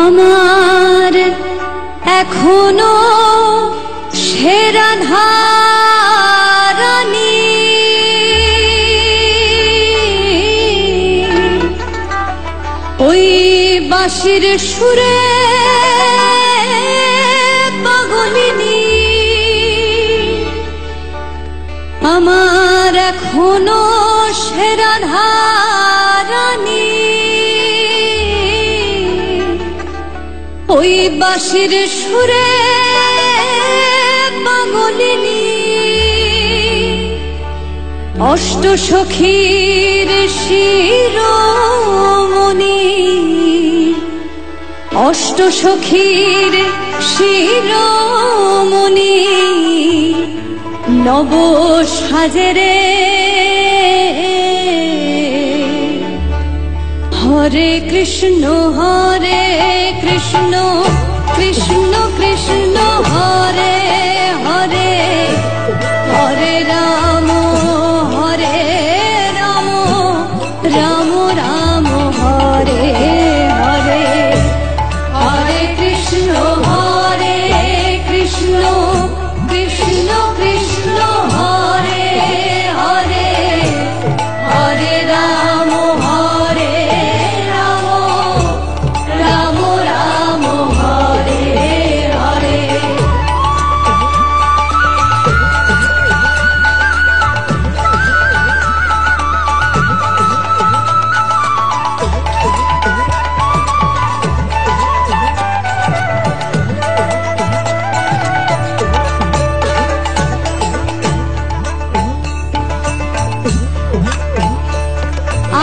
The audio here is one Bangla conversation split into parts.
আমার এখনো সে রাধারানী ওই বাঁশির সুরে পাগলিনী আমার এখনো সে রাধারানী ওই বাঁশির সুরে পাগলিনী অষ্টসখীর শিরোমণি অষ্টসখীর শিরোমণি নব সাজেরে হরে কৃষ্ণ কৃষ্ণ কৃষ্ণ কৃষ্ণ হরে হরে হরে রাম রাম রাম হরে হরে হরে কৃষ্ণ কৃষ্ণ কৃষ্ণ কৃষ্ণ হরে হরে হরে রাম রাম রাম হরে হরে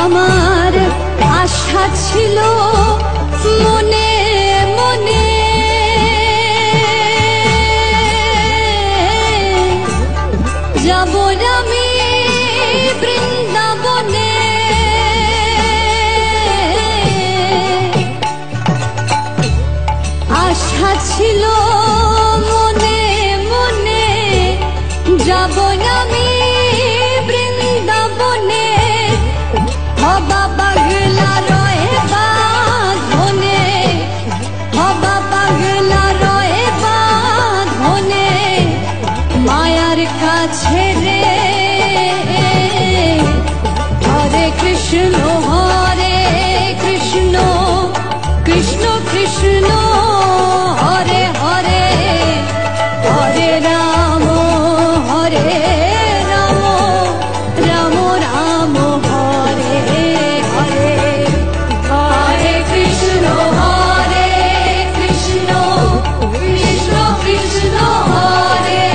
আমার আশা ছিল মনে মনে যাব আমি বৃন্দাবনে আশা ছিল মনে মনে যাব আমি বৃন্দাবনে হবা পাগলা রয়ে বাঁধনে হবা পাগলা রয়ে বাঁধনে মায়ার কাছে রে হরে কৃষ্ণ কৃষ্ণ কৃষ্ণ কৃষ্ণ হরে হরে হরে রাম রাম রাম হরে হরে হরে কৃষ্ণ কৃষ্ণ কৃষ্ণ কৃষ্ণ হরে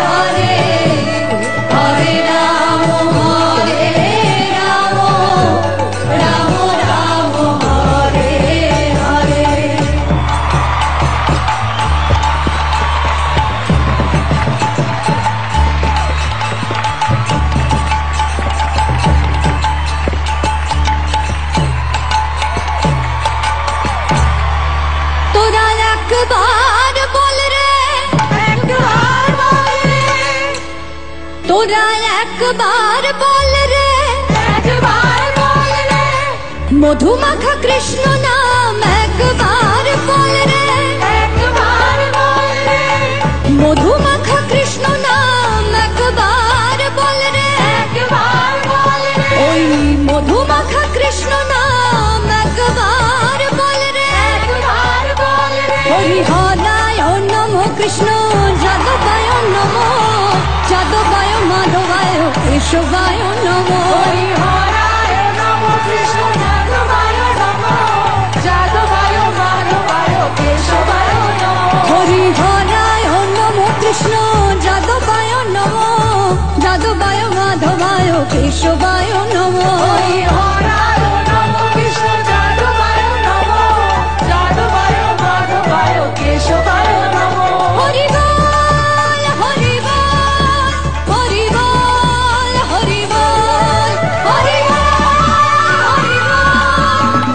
হরে হরে রাম রাম রাম হরে হরে তোরা একবার বল রে তোরা একবার বল রে মধুমাখা কৃষ্ণ নাম একবার বল রে মধুমাখা কৃষ্ণ নাম একবার বল রে ওই মধুমাখা কৃষ্ণ নাম একবার বল রে হরিহরায় নমো কৃষ্ণ যাদবায় নমো যাদবায় মাধবায় কেশবায় নমো হরিহরায় নমো কৃষ্ণ যাদবায় নমো যাদবায় মাধবায় কেশবায় নমো হরিহরায় নমো কৃষ্ণ যাদবায় নমো যাদবায় মাধবায় কেশবায় নমো হরিহরায় নমো কৃষ্ণ যাদবায় নমো যাদবায় মাধবায় কেশবায় নমো হরি বল হরি বল হরি বল হরি বল হরি বল হরি বল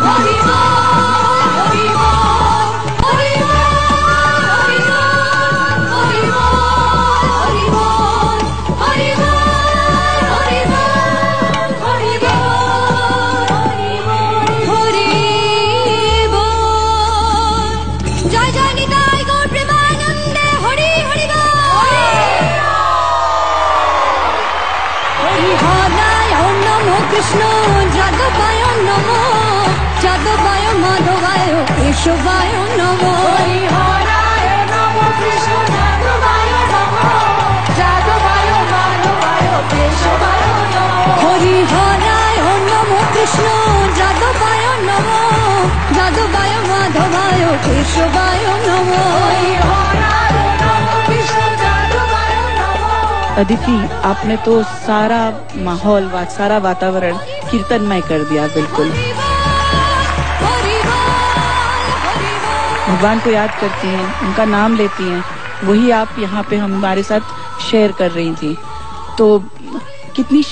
হরি বল হরি বল হরি বল হরি বল হরি বল হরি বল হরি বল कृष्ण जादवाय नमो जादवाय माधवाय केशवाय नमो हरिहराय नमो कृष्ण जादवाय नमो जादवाय माधवाय केशवाय नमो हरिहराय नमो कृष्ण जादवाय नमो जादवाय माधवाय केशवाय नमो हरिहराय नमो कृष्ण जादवाय नमो। अदिति, आपने तो सारा माहौल सारा वातावरण कीर्तनमय कर दिया बिल्कुल। भगवान को याद करती हैं, उनका नाम लेती हैं, वही आप यहाँ पे हमारे साथ शेयर कर रही थी, तो कितनी